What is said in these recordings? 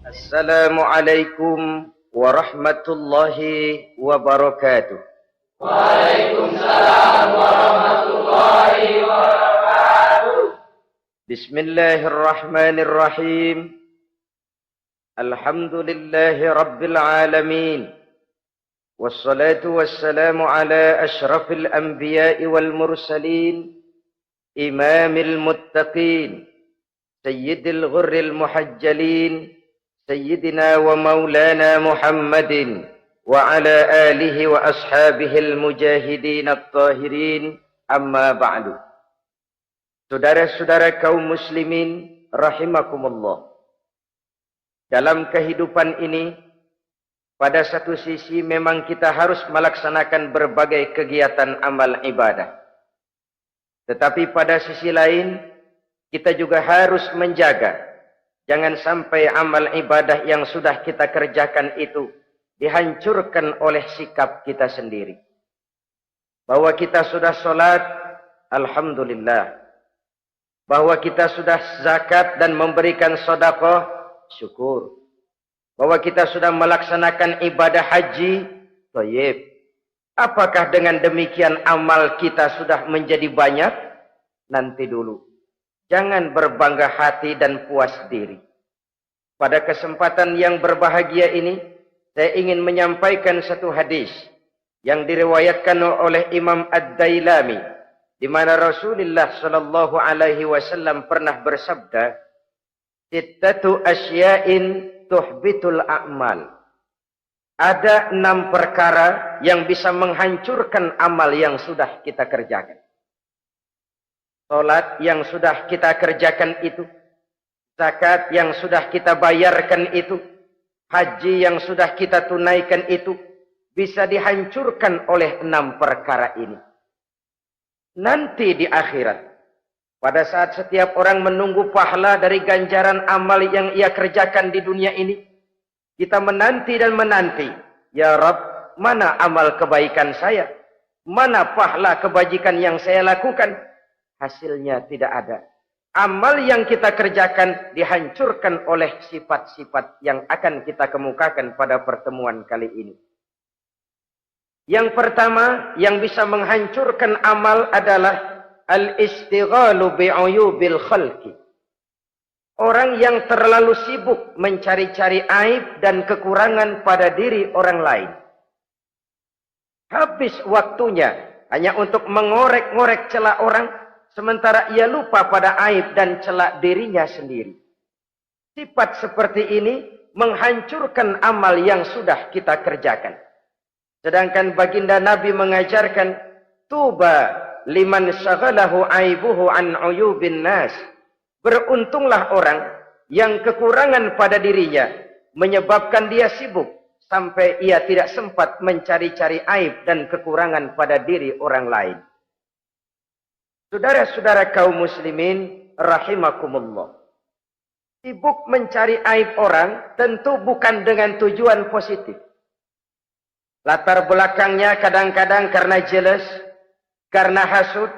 Assalamualaikum warahmatullahi wabarakatuh. Waalaikumsalam warahmatullahi wabarakatuh. Bismillahirrahmanirrahim. Alhamdulillahi rabbil alamin. Wassalatu wassalamu ala ashrafil anbiya'i wal mursalin, imamil muttaqin, sayyidil ghurril muhajjalin, sayyidina wa maulana Muhammadin wa ala alihi wa ashabihil mujahidin at-tahirin, amma ba'du. Saudara-saudara kaum muslimin rahimakumullah. Dalam kehidupan ini, pada satu sisi memang kita harus melaksanakan berbagai kegiatan amal ibadah. Tetapi pada sisi lain, kita juga harus menjaga jangan sampai amal ibadah yang sudah kita kerjakan itu dihancurkan oleh sikap kita sendiri. Bahwa kita sudah sholat, alhamdulillah. Bahwa kita sudah zakat dan memberikan sedekah, syukur. Bahwa kita sudah melaksanakan ibadah haji, thayyib. Apakah dengan demikian amal kita sudah menjadi banyak? Nanti dulu. Jangan berbangga hati dan puas diri. Pada kesempatan yang berbahagia ini, saya ingin menyampaikan satu hadis yang diriwayatkan oleh Imam Ad-Dailami, di mana Rasulullah sallallahu alaihi wasallam pernah bersabda, "Sittatu asya'in tuhbitul a'mal." Ada 6 perkara yang bisa menghancurkan amal yang sudah kita kerjakan. Salat yang sudah kita kerjakan itu, zakat yang sudah kita bayarkan itu, haji yang sudah kita tunaikan itu, bisa dihancurkan oleh 6 perkara ini. Nanti di akhirat, pada saat setiap orang menunggu pahala dari ganjaran amal yang ia kerjakan di dunia ini, kita menanti dan menanti, ya Rabb, mana amal kebaikan saya? Mana pahala kebajikan yang saya lakukan? Hasilnya tidak ada. Amal yang kita kerjakan dihancurkan oleh sifat-sifat yang akan kita kemukakan pada pertemuan kali ini. Yang pertama yang bisa menghancurkan amal adalah al-istighalu bi'uyubil khalqi. Orang yang terlalu sibuk mencari-cari aib dan kekurangan pada diri orang lain. Habis waktunya hanya untuk mengorek-ngorek celah orang, sementara ia lupa pada aib dan celak dirinya sendiri. Sifat seperti ini menghancurkan amal yang sudah kita kerjakan. Sedangkan baginda Nabi mengajarkan, tuba liman syaghalahu aibuhu an uyubin nas. Beruntunglah orang yang kekurangan pada dirinya menyebabkan dia sibuk sampai ia tidak sempat mencari-cari aib dan kekurangan pada diri orang lain. Saudara-saudara kaum muslimin rahimakumullah. Sibuk mencari aib orang tentu bukan dengan tujuan positif. Latar belakangnya kadang-kadang karena jealous, karena hasud,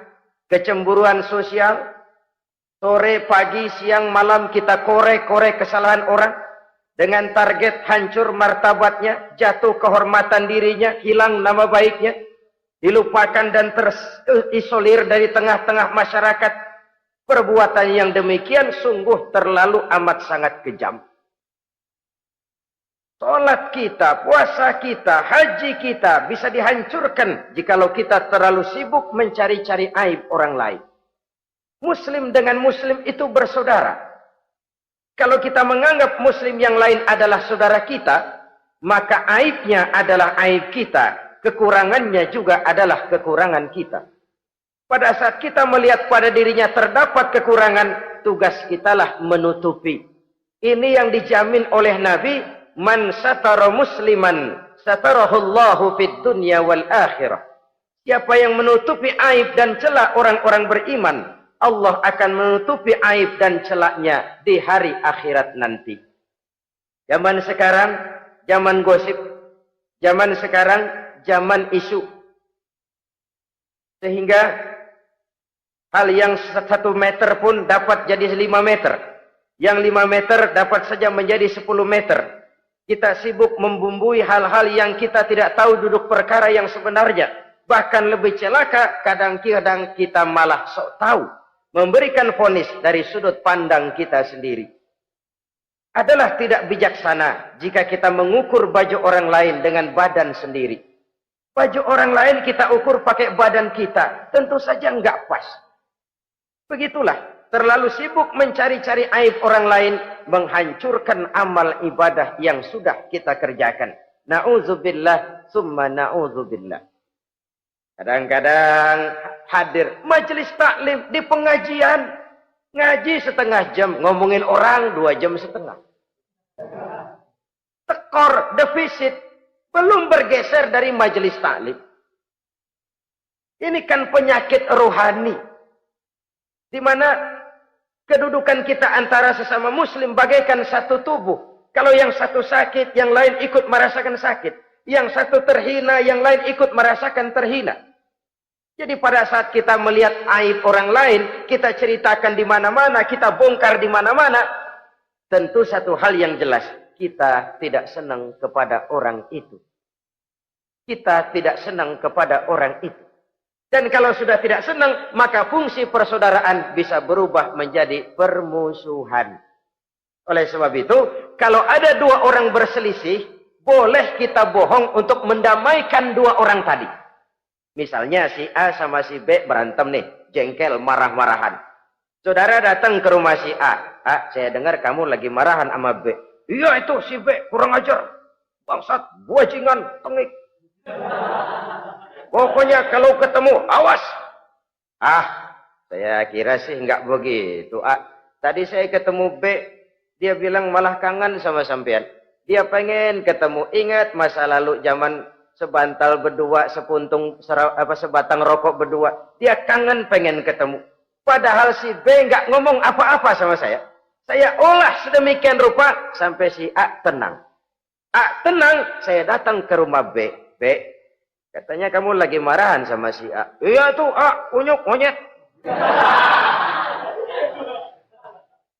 kecemburuan sosial. Sore, pagi, siang, malam kita korek-korek kesalahan orang dengan target hancur martabatnya, jatuh kehormatan dirinya, hilang nama baiknya, dilupakan dan terisolir dari tengah-tengah masyarakat. Perbuatan yang demikian sungguh terlalu amat sangat kejam. Salat kita, puasa kita, haji kita bisa dihancurkan jikalau kita terlalu sibuk mencari-cari aib orang lain. Muslim dengan muslim itu bersaudara. Kalau kita menganggap muslim yang lain adalah saudara kita, maka aibnya adalah aib kita, kekurangannya juga adalah kekurangan kita. Pada saat kita melihat pada dirinya terdapat kekurangan, tugas kitalah menutupi. Ini yang dijamin oleh Nabi, man satara musliman satarahullahu fid dunya wal akhirah. Siapa yang menutupi aib dan celah orang-orang beriman, Allah akan menutupi aib dan celaknya di hari akhirat nanti. Zaman sekarang, zaman gosip. Zaman sekarang, zaman isu. Sehingga hal yang 1 meter pun dapat jadi 5 meter. Yang 5 meter dapat saja menjadi 10 meter. Kita sibuk membumbui hal-hal yang kita tidak tahu duduk perkara yang sebenarnya. Bahkan lebih celaka, kadang-kadang kita malah sok tahu. Memberikan vonis dari sudut pandang kita sendiri. Adalah tidak bijaksana jika kita mengukur baju orang lain dengan badan sendiri. Baju orang lain kita ukur pakai badan kita. Tentu saja enggak pas. Begitulah. Terlalu sibuk mencari-cari aib orang lain, menghancurkan amal ibadah yang sudah kita kerjakan. Na'udzubillah, summa na'udzubillah. Kadang-kadang hadir majelis taklim di pengajian, ngaji setengah jam, ngomongin orang 2 jam setengah. Tekor, defisit, belum bergeser dari majelis taklim. Ini kan penyakit rohani, di mana kedudukan kita antara sesama muslim bagaikan satu tubuh. Kalau yang satu sakit, yang lain ikut merasakan sakit. Yang satu terhina, yang lain ikut merasakan terhina. Jadi pada saat kita melihat aib orang lain, kita ceritakan di mana-mana, kita bongkar di mana-mana, tentu satu hal yang jelas, kita tidak senang kepada orang itu. Kita tidak senang kepada orang itu. Dan kalau sudah tidak senang, maka fungsi persaudaraan bisa berubah menjadi permusuhan. Oleh sebab itu, kalau ada 2 orang berselisih, boleh kita bohong untuk mendamaikan 2 orang tadi. Misalnya si A sama si B berantem nih, jengkel, marah-marahan. Saudara datang ke rumah si A. A, saya dengar kamu lagi marahan sama B. Iya itu si B, kurang ajar. Bangsat, bajingan, tengik. Pokoknya kalau ketemu, awas. Ah, saya kira sih enggak begitu. Ah, tadi saya ketemu B, dia bilang malah kangen sama sampean. Dia pengen ketemu. Ingat masa lalu zaman sebantal berdua, sebatang rokok berdua. Dia kangen pengen ketemu. Padahal si B enggak ngomong apa-apa sama saya. Saya olah sedemikian rupa sampai si A tenang. A tenang, saya datang ke rumah B. B, katanya kamu lagi marahan sama si A. Iya tuh A, unyuk, monyet.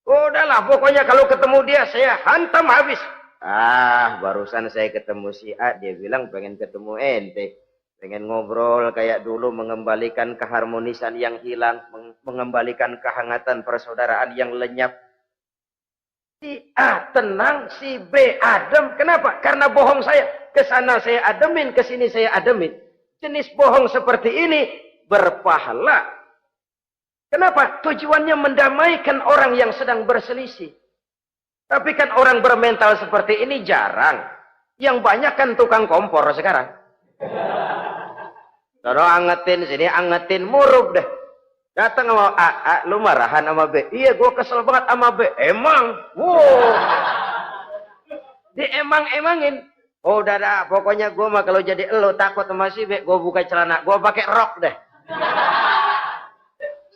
Udahlah, pokoknya kalau ketemu dia saya hantam habis. Ah, barusan saya ketemu si A, dia bilang pengen ketemu ente. Pengen ngobrol kayak dulu, mengembalikan keharmonisan yang hilang, mengembalikan kehangatan persaudaraan yang lenyap. Si A tenang, si B adem. Kenapa? Karena bohong saya. Kesana saya ademin, kesini saya ademin. Jenis bohong seperti ini berpahala. Kenapa? Tujuannya mendamaikan orang yang sedang berselisih. Tapi kan orang bermental seperti ini jarang. Yang banyak kan tukang kompor sekarang. Sono angetin, sini angetin, murub deh. Datang sama A, lu marahan sama B. Iya, gue kesel banget sama B. Emang? Wow. Diemang-emangin. Oh, udah dah, pokoknya gue mah kalau jadi elu takut sama si B, gue buka celana, gue pakai rok deh.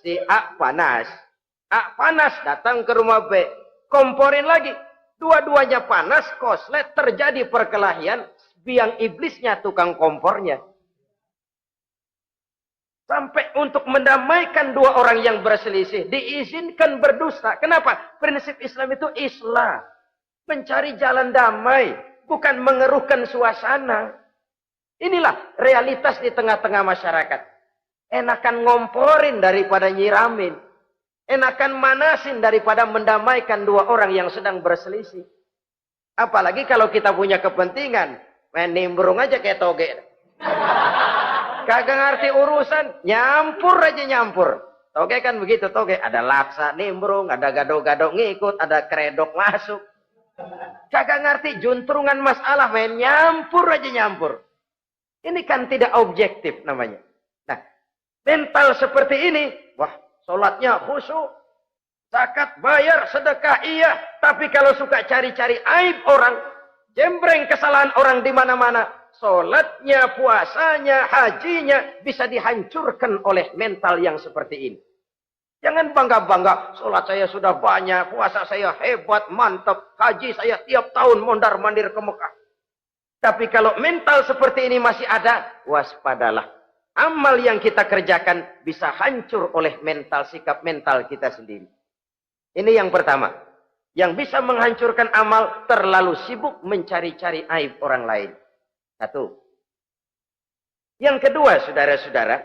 Si A panas. A panas, datang ke rumah B. Komporin lagi. Dua-duanya panas, koslet, terjadi perkelahian. Biang iblisnya tukang kompornya. Sampai untuk mendamaikan 2 orang yang berselisih, diizinkan berdusta. Kenapa? Prinsip Islam itu islah. Mencari jalan damai, bukan mengeruhkan suasana. Inilah realitas di tengah-tengah masyarakat. Enakan ngomporin daripada nyiramin. Enakan manasin daripada mendamaikan 2 orang yang sedang berselisih. Apalagi kalau kita punya kepentingan, main nimbrung aja kayak toge. Kagak ngerti urusan, nyampur aja nyampur. Toge kan begitu, toge. Ada laksa nimbrung, ada gado-gado ngikut, ada kredok masuk. Kagak ngerti juntrungan masalah, main nyampur aja nyampur. Ini kan tidak objektif namanya. Nah, mental seperti ini, wah, sholatnya khusyuk, zakat bayar, sedekah iya. Tapi kalau suka cari-cari aib orang, jembreng kesalahan orang di mana-mana, sholatnya, puasanya, hajinya bisa dihancurkan oleh mental yang seperti ini. Jangan bangga-bangga, sholat saya sudah banyak, puasa saya hebat, mantap, haji saya tiap tahun mondar-mandir ke Mekah. Tapi kalau mental seperti ini masih ada, waspadalah. Amal yang kita kerjakan bisa hancur oleh mental, sikap mental kita sendiri. Ini yang pertama. Yang bisa menghancurkan amal terlalu sibuk mencari-cari aib orang lain. Satu. Yang kedua, saudara-saudara,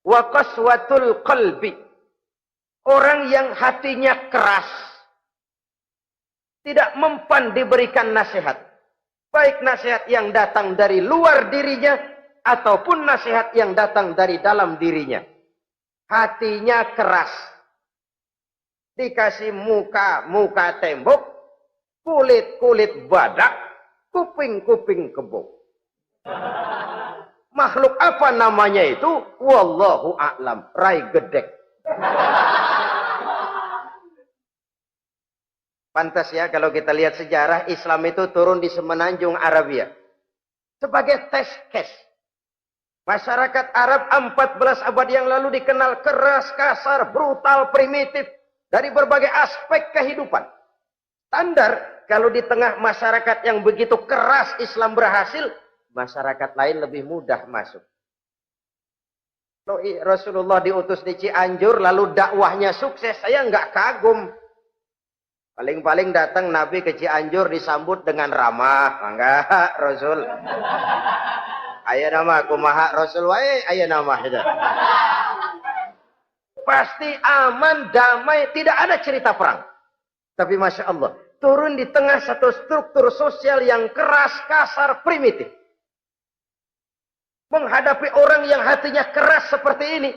wa qaswatul qalbi. Orang yang hatinya keras, tidak mempan diberikan nasihat. Baik nasihat yang datang dari luar dirinya, ataupun nasihat yang datang dari dalam dirinya. Hatinya keras. Dikasih muka tembok, kulit badak, kuping kebo. Makhluk apa namanya itu? Wallahu a'lam. Rai gedek. Pantas ya kalau kita lihat sejarah, Islam itu turun di semenanjung Arabia. Sebagai test case. Masyarakat Arab 14 abad yang lalu dikenal keras, kasar, brutal, primitif. Dari berbagai aspek kehidupan. Standar, kalau di tengah masyarakat yang begitu keras Islam berhasil, masyarakat lain lebih mudah masuk. Rasulullah diutus di Cianjur, lalu dakwahnya sukses, saya nggak kagum. Paling-paling datang Nabi ke Cianjur disambut dengan ramah. Enggak, Rasul. Ayo nama kumaha Rasul wae, ayo nama itu. Pasti aman, damai, tidak ada cerita perang. Tapi Masya Allah, turun di tengah satu struktur sosial yang keras, kasar, primitif. Menghadapi orang yang hatinya keras seperti ini.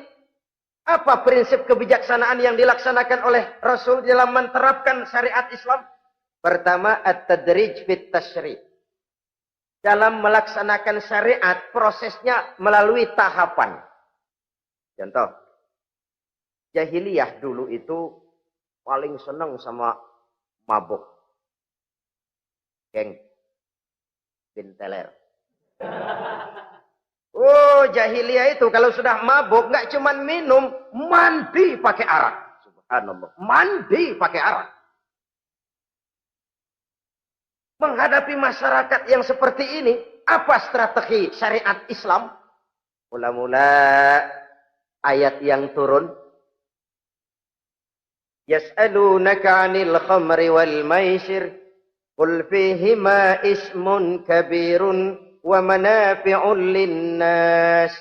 Apa prinsip kebijaksanaan yang dilaksanakan oleh Rasul dalam menerapkan syariat Islam? Pertama, at-tadrij fit tasyri'. Dalam melaksanakan syariat, prosesnya melalui tahapan. Contoh. Jahiliyah dulu itu paling senang sama mabuk. Geng. Binteler. Oh, jahiliyah itu kalau sudah mabuk nggak cuma minum, mandi pakai arak. Subhanallah. Mandi pakai arak. Menghadapi masyarakat yang seperti ini, apa strategi syariat Islam? Mula-mula ayat yang turun. Yas'alunaka 'anil khamri wal maisir qul fihima ismun kabirun wa manafi'un linnas.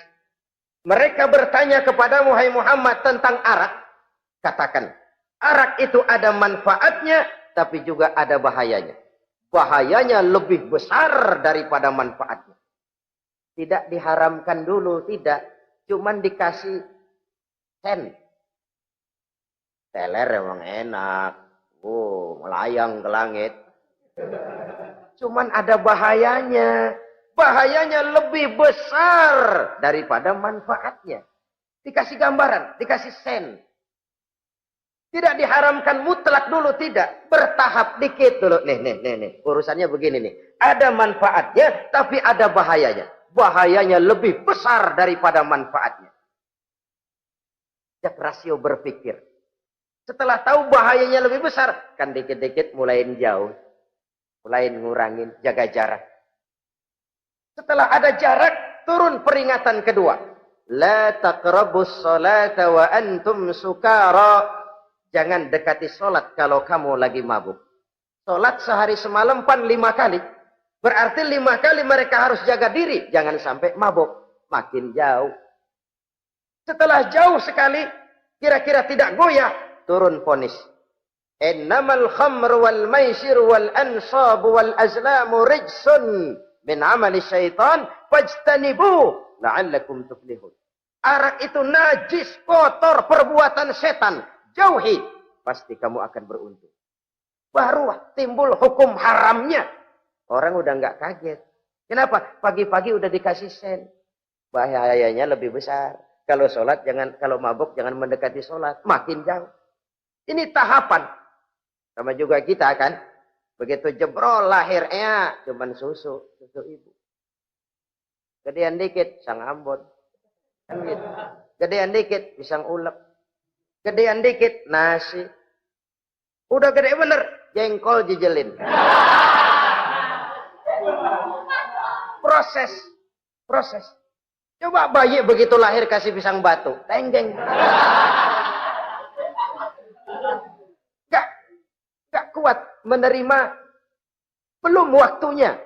Mereka bertanya kepadamu hai Muhammad tentang arak. Katakan, arak itu ada manfaatnya tapi juga ada bahayanya. Bahayanya lebih besar daripada manfaatnya. Tidak diharamkan dulu, tidak. Cuman dikasih sen. Teler emang enak. Oh, melayang ke langit. Cuman ada bahayanya. Bahayanya lebih besar daripada manfaatnya. Dikasih gambaran, dikasih sen. Tidak diharamkan mutlak dulu, tidak. Bertahap dikit dulu. Nih. Urusannya begini nih. Ada manfaatnya, tapi ada bahayanya. Bahayanya lebih besar daripada manfaatnya. Jak rasio berpikir. Setelah tahu bahayanya lebih besar, kan dikit-dikit mulain jauh. Mulain ngurangin, jaga jarak. Setelah ada jarak, turun peringatan kedua. La taqrabus salata wa antum sukara. Jangan dekati sholat kalau kamu lagi mabuk. Sholat sehari semalam 5 kali. Berarti 5 kali mereka harus jaga diri. Jangan sampai mabuk. Makin jauh. Setelah jauh sekali, kira-kira tidak goyah, turun vonis. Innamal khamru wal maisir wal ansab wal azlamu rijsun min amali syaitan fajtanibu la'allakum tuflihun. Arak itu najis, kotor, perbuatan setan. Jauhi, pasti kamu akan beruntung. Baru timbul hukum haramnya. Orang udah nggak kaget. Kenapa? Pagi-pagi udah dikasih sen. Bahayanya lebih besar. Kalau sholat jangan, kalau mabuk jangan mendekati sholat. Makin jauh. Ini tahapan. Sama juga kita kan. Begitu jebrol lahirnya cuman susu ibu. Gedean dikit sang ambon. Kan gitu. Gedean dikit pisang ulek. Gedean dikit nasi. Udah gede bener jengkol jijelin. Proses. Coba bayi begitu lahir kasih pisang batu, tenggeng. Gak kuat. menerima, belum waktunya.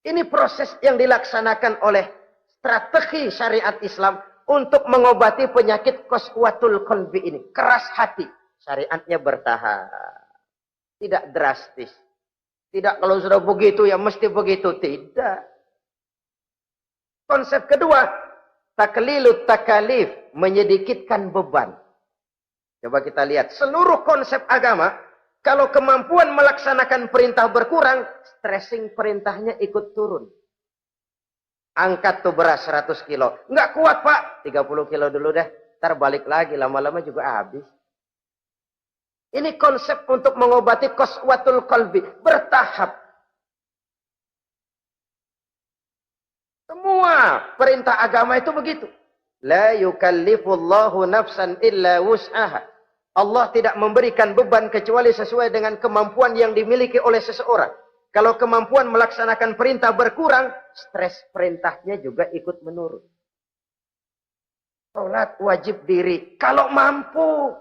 Ini proses yang dilaksanakan oleh strategi syariat Islam untuk mengobati penyakit qaswatul qalbi ini. Keras hati. Syariatnya bertahap. Tidak drastis. Tidak kalau sudah begitu ya mesti begitu. Tidak. Konsep kedua, taklilut takalif, menyedikitkan beban. Coba kita lihat, seluruh konsep agama, kalau kemampuan melaksanakan perintah berkurang, stressing perintahnya ikut turun. Angkat tuh beras 100 kilo. Nggak kuat pak, 30 kilo dulu deh. Ntar balik lagi, lama-lama juga habis. Ini konsep untuk mengobati qaswatul qalbi. Bertahap. Semua perintah agama itu begitu. La yukallifullahu nafsan illa wus'aha. Allah tidak memberikan beban kecuali sesuai dengan kemampuan yang dimiliki oleh seseorang. Kalau kemampuan melaksanakan perintah berkurang, stres perintahnya juga ikut menurun. Salat wajib diri. Kalau mampu.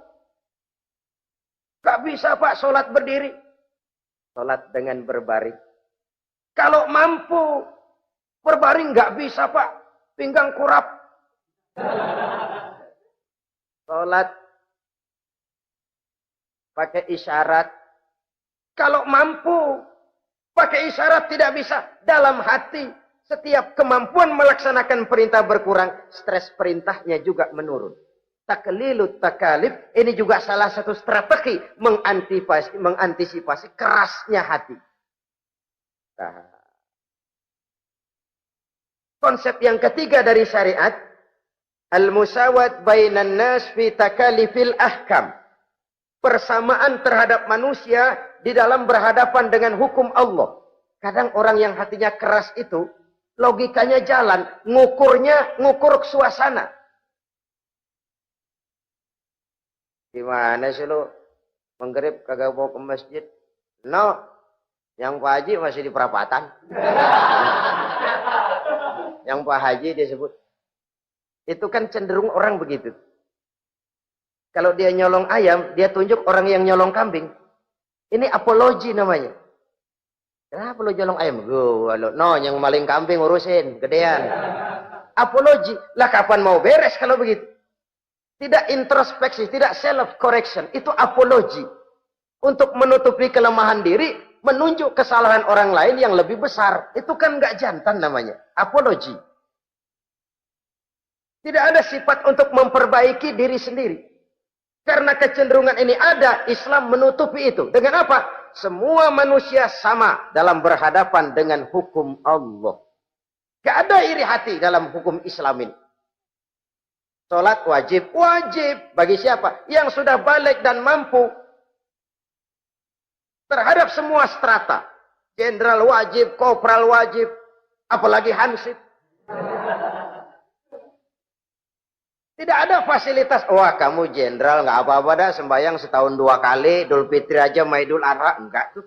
Gak bisa pak salat berdiri. Salat dengan berbaring. Kalau mampu. Berbaring gak bisa pak. Pinggang kurap. Salat pakai isyarat. Kalau mampu, pakai isyarat tidak bisa. Dalam hati, setiap kemampuan melaksanakan perintah berkurang, stres perintahnya juga menurun. Taklilut takalif, ini juga salah satu strategi mengantisipasi kerasnya hati. Nah. Konsep yang ketiga dari syariat, al-musawat bainan nas fi takalifil ahkam. Persamaan terhadap manusia di dalam berhadapan dengan hukum Allah. Kadang orang yang hatinya keras itu, logikanya jalan, ngukur suasana. Gimana sih lu? Menggerib kagak bawa ke masjid? No, yang Pak Haji masih di perapatan. Yang Pak Haji disebut. Itu kan cenderung orang begitu. Kalau dia nyolong ayam, dia tunjuk orang yang nyolong kambing. Ini apologi namanya. Kenapa lu nyolong ayam? No, yang maling kambing urusin, gedean. Apologi. Lah kapan mau beres kalau begitu? Tidak introspeksi, tidak self correction. Itu apologi. Untuk menutupi kelemahan diri, menunjuk kesalahan orang lain yang lebih besar. Itu kan nggak jantan namanya. Apologi. Tidak ada sifat untuk memperbaiki diri sendiri. Karena kecenderungan ini ada, Islam menutupi itu. Dengan apa? Semua manusia sama dalam berhadapan dengan hukum Allah. Gak ada iri hati dalam hukum Islam ini. Salat wajib. Wajib. Bagi siapa? Yang sudah balik dan mampu. Terhadap semua strata. Jenderal wajib, kopral wajib. Apalagi hansip. Tidak ada fasilitas. Wah kamu jenderal nggak apa-apa dah sembahyang setahun 2 kali. Idul Fitri aja sama Idul Adha. Enggak tuh.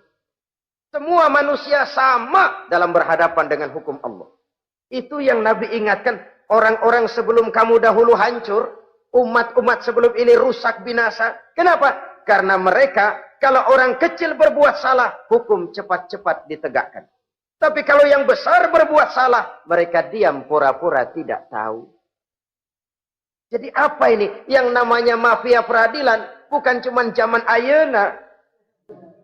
Semua manusia sama dalam berhadapan dengan hukum Allah. Itu yang Nabi ingatkan. Orang-orang sebelum kamu dahulu hancur. Umat-umat sebelum ini rusak binasa. Kenapa? Karena mereka kalau orang kecil berbuat salah. Hukum cepat-cepat ditegakkan. Tapi kalau yang besar berbuat salah. Mereka diam pura-pura tidak tahu. Jadi apa ini? Yang namanya mafia peradilan bukan cuma zaman ayeuna.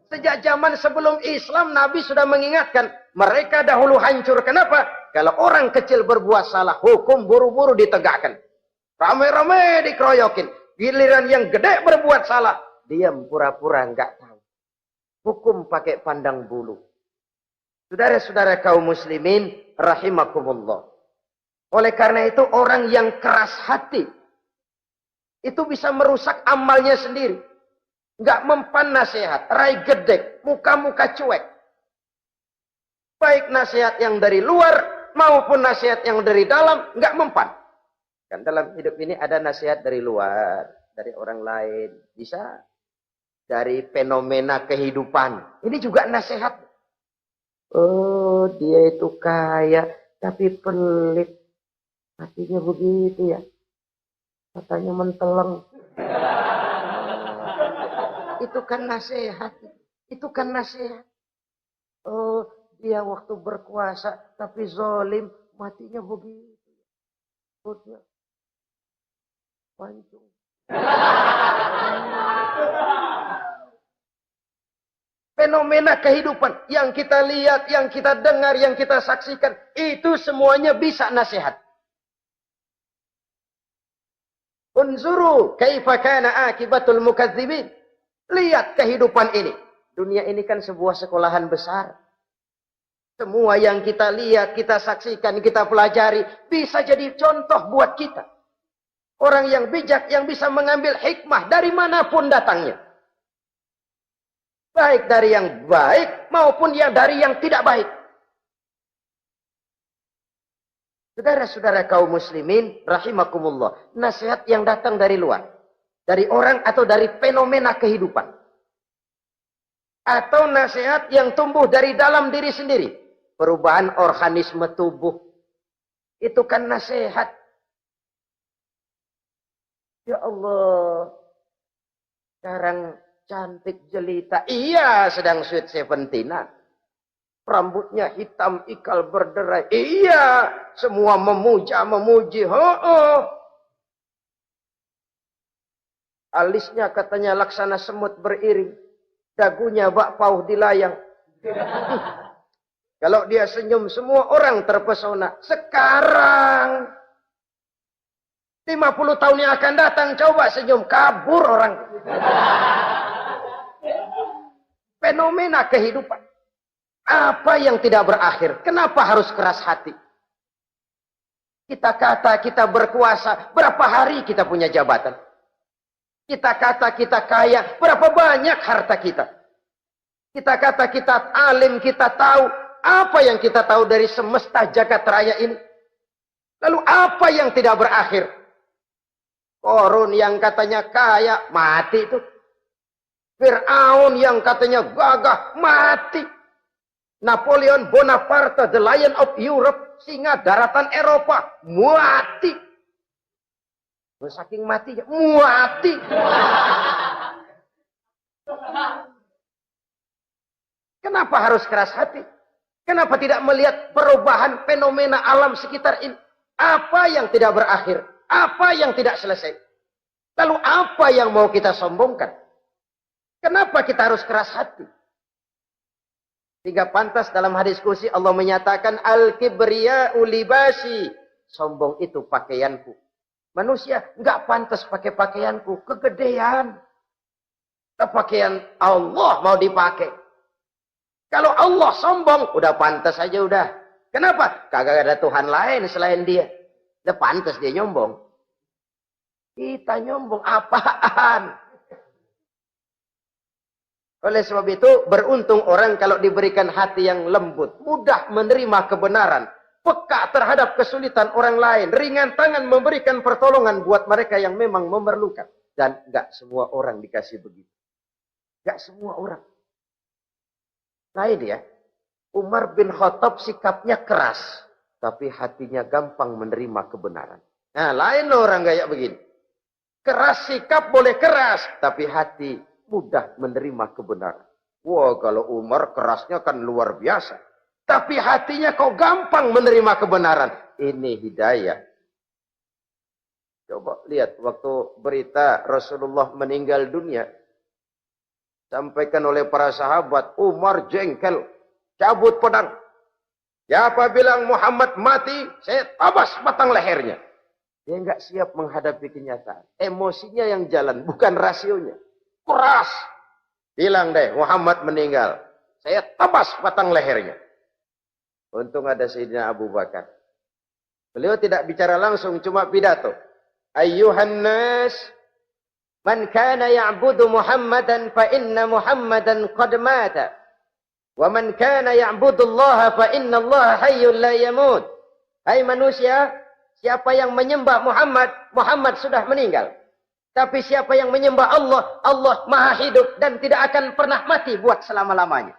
Sejak zaman sebelum Islam Nabi sudah mengingatkan. Mereka dahulu hancur. Kenapa? Kalau orang kecil berbuat salah, hukum buru-buru ditegakkan. Rame-rame dikeroyokin. Giliran yang gede berbuat salah, diam pura-pura enggak tahu. Hukum pakai pandang bulu. Saudara-saudara kaum muslimin rahimakumullah. Oleh karena itu orang yang keras hati itu bisa merusak amalnya sendiri. Enggak mempan nasihat, rai gedek, muka-muka cuek. Baik nasihat yang dari luar maupun nasihat yang dari dalam enggak mempan. Kan dalam hidup ini ada nasihat dari luar, dari orang lain, bisa dari fenomena kehidupan. Ini juga nasihat. Oh, dia itu kaya tapi pelit. Hatinya begitu ya. Katanya menteleng. Itu kan nasihat. Itu kan nasihat. Oh, dia waktu berkuasa tapi zalim, matinya begitu. Perutnya pancung. Fenomena kehidupan yang kita lihat, yang kita dengar, yang kita saksikan, itu semuanya bisa nasihat. Unzuru kaifa kana akibatul mukadzibin. Lihat kehidupan ini. Dunia ini kan sebuah sekolahan besar. Semua yang kita lihat, kita saksikan, kita pelajari, bisa jadi contoh buat kita. Orang yang bijak, yang bisa mengambil hikmah dari manapun datangnya. Baik dari yang baik, maupun dari yang tidak baik. Saudara-saudara kaum muslimin, rahimakumullah. Nasihat yang datang dari luar. Dari orang atau dari fenomena kehidupan. Atau nasihat yang tumbuh dari dalam diri sendiri. Perubahan organisme tubuh. Itu kan nasihat. Ya Allah. Sekarang cantik jelita. Iya, sedang sweet 17-an. Rambutnya hitam, ikal berderai. Iya, semua memuji. Alisnya katanya laksana semut beriring. Dagunya bak pauh dilayang. Kalau dia senyum, semua orang terpesona. Sekarang 50 tahun yang akan datang, coba senyum, kabur orang. Fenomena kehidupan. Apa yang tidak berakhir? Kenapa harus keras hati? Kita kata kita berkuasa, berapa hari kita punya jabatan? Kita kata kita kaya, berapa banyak harta kita? Kita kata kita alim, kita tahu. Apa yang kita tahu dari semesta jagat raya ini? Lalu apa yang tidak berakhir? Korun yang katanya kaya, mati itu. Fir'aun yang katanya gagah, mati. Napoleon Bonaparte, the Lion of Europe, singa daratan Eropa, mati. Saking matinya, mati. Kenapa harus keras hati? Kenapa tidak melihat perubahan fenomena alam sekitar ini? Apa yang tidak berakhir? Apa yang tidak selesai? Lalu apa yang mau kita sombongkan? Kenapa kita harus keras hati? Sehingga pantas dalam hadis kursi Allah menyatakan al-kibriya'u libasi. Sombong itu pakaianku. Manusia nggak pantas pakai pakaianku, kegedean. Pakaian Allah mau dipakai. Kalau Allah sombong, udah pantas aja udah. Kenapa? Kagak ada Tuhan lain selain dia. Udah pantas dia nyombong. Kita nyombong apaan? Oleh sebab itu, beruntung orang kalau diberikan hati yang lembut, mudah menerima kebenaran, peka terhadap kesulitan orang lain, ringan tangan memberikan pertolongan buat mereka yang memang memerlukan. Dan enggak semua orang dikasih begitu. Enggak semua orang. Lain ya, Umar bin Khattab sikapnya keras, tapi hatinya gampang menerima kebenaran. Nah, lain loh orang kayak begini. Keras sikap boleh keras, tapi hati mudah menerima kebenaran. Wah, kalau Umar kerasnya kan luar biasa. Tapi hatinya kok gampang menerima kebenaran. Ini hidayah. Coba lihat waktu berita Rasulullah meninggal dunia. Sampaikan oleh para sahabat, Umar jengkel. Cabut pedang. Siapa bilang Muhammad mati, saya tabas batang lehernya. Dia nggak siap menghadapi kenyataan. Emosinya yang jalan, bukan rasionya. Keras. Bilang deh, Muhammad meninggal. Saya tabas batang lehernya. Untung ada Sayyidina Abu Bakar. Beliau tidak bicara langsung, cuma pidato. Ayyuhan nas, man kana ya'budu Muhammadan fa inna Muhammadan qad mata. Wa man kana ya'budu Allah fa inna Allah hayyun la yamut. Hai manusia, siapa yang menyembah Muhammad, Muhammad sudah meninggal. Tapi siapa yang menyembah Allah, Allah maha hidup dan tidak akan pernah mati buat selama-lamanya.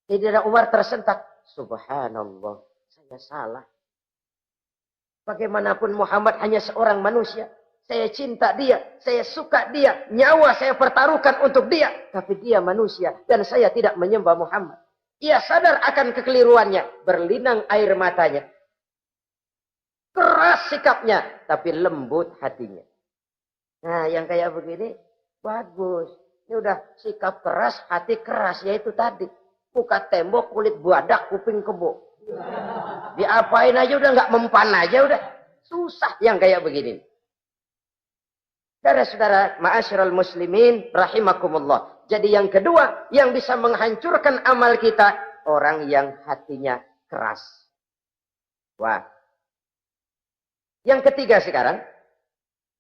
Sayyidina Umar tersentak. Subhanallah, saya salah. Bagaimanapun Muhammad hanya seorang manusia. saya cinta dia, saya suka dia, nyawa saya pertaruhkan untuk dia. Tapi dia manusia dan saya tidak menyembah Muhammad. Ia sadar akan kekeliruannya, berlinang air matanya. Keras sikapnya, tapi lembut hatinya. Nah, yang kayak begini, bagus. Ini udah sikap keras, hati keras, yaitu tadi. Muka tembok, kulit badak, kuping kebo. Diapain aja udah nggak mempan aja udah. Susah yang kayak begini. Saudara-saudara, ma'asyiral muslimin rahimakumullah. Jadi yang kedua yang bisa menghancurkan amal kita, orang yang hatinya keras. Wah. Yang ketiga sekarang,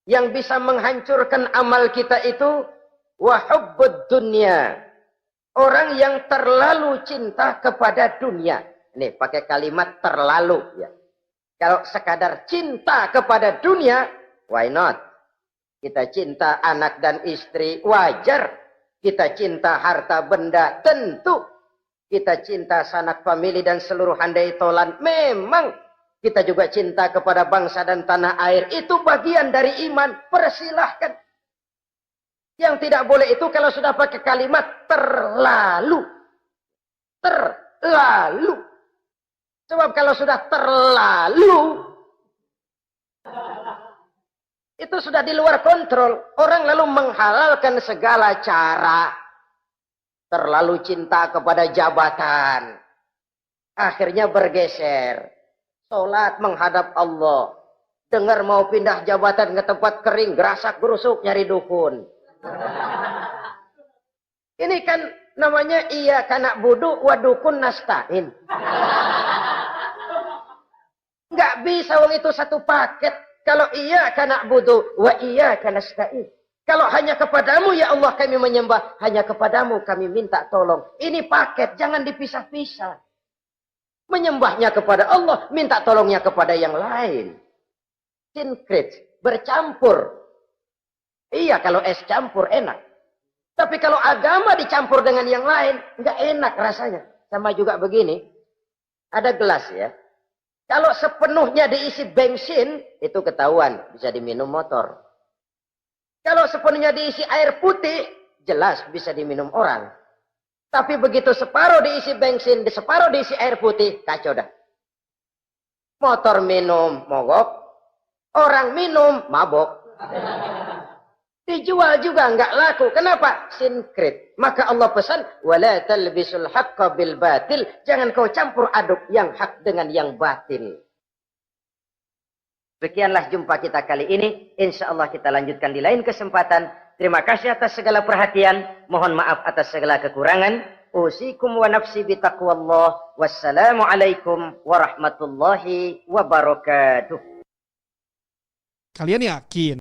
yang bisa menghancurkan amal kita itu wa hubbud dunya. Orang yang terlalu cinta kepada dunia. Ini pakai kalimat terlalu ya. Kalau sekadar cinta kepada dunia, why not? Kita cinta anak dan istri, wajar. Kita cinta harta benda, tentu. Kita cinta sanak famili dan seluruh handai tolan, memang. Kita juga cinta kepada bangsa dan tanah air, itu bagian dari iman, persilahkan. Yang tidak boleh itu kalau sudah pakai kalimat terlalu. Terlalu. Sebab kalau sudah terlalu, itu sudah di luar kontrol. Orang lalu menghalalkan segala cara. Terlalu cinta kepada jabatan. Akhirnya bergeser. Sholat menghadap Allah. Dengar mau pindah jabatan ke tempat kering. Gerasak gerusuk nyari dukun. Ini kan namanya iya kanak budu wa dukun nasta'in. Nggak bisa wong itu satu paket. Kalau iya kanak budu wa iya kanasta'in. Kalau hanya kepadamu ya Allah kami menyembah, hanya kepadamu kami minta tolong. Ini paket, jangan dipisah-pisah. Menyembahnya kepada Allah, minta tolongnya kepada yang lain. Sinkret, bercampur. Iya, kalau es campur enak. Tapi kalau agama dicampur dengan yang lain, nggak enak rasanya. Sama juga begini, ada gelas ya. Kalau sepenuhnya diisi bensin, itu ketahuan, bisa diminum motor. Kalau sepenuhnya diisi air putih, jelas bisa diminum orang. Tapi begitu separuh diisi bensin, separuh diisi air putih, kacau dah. Motor minum, mogok. Orang minum, mabok. Dijual juga nggak laku. Kenapa? Sinkret. Maka Allah pesan, wala talbisul haqqa bil batil. Jangan kau campur aduk yang hak dengan yang batil. Sekianlah jumpa kita kali ini. Insya Allah kita lanjutkan di lain kesempatan. Terima kasih atas segala perhatian. Mohon maaf atas segala kekurangan. Usikum wa nafsi bitaqwallah. Wassalamualaikum warahmatullahi wabarakatuh. Kalian yakin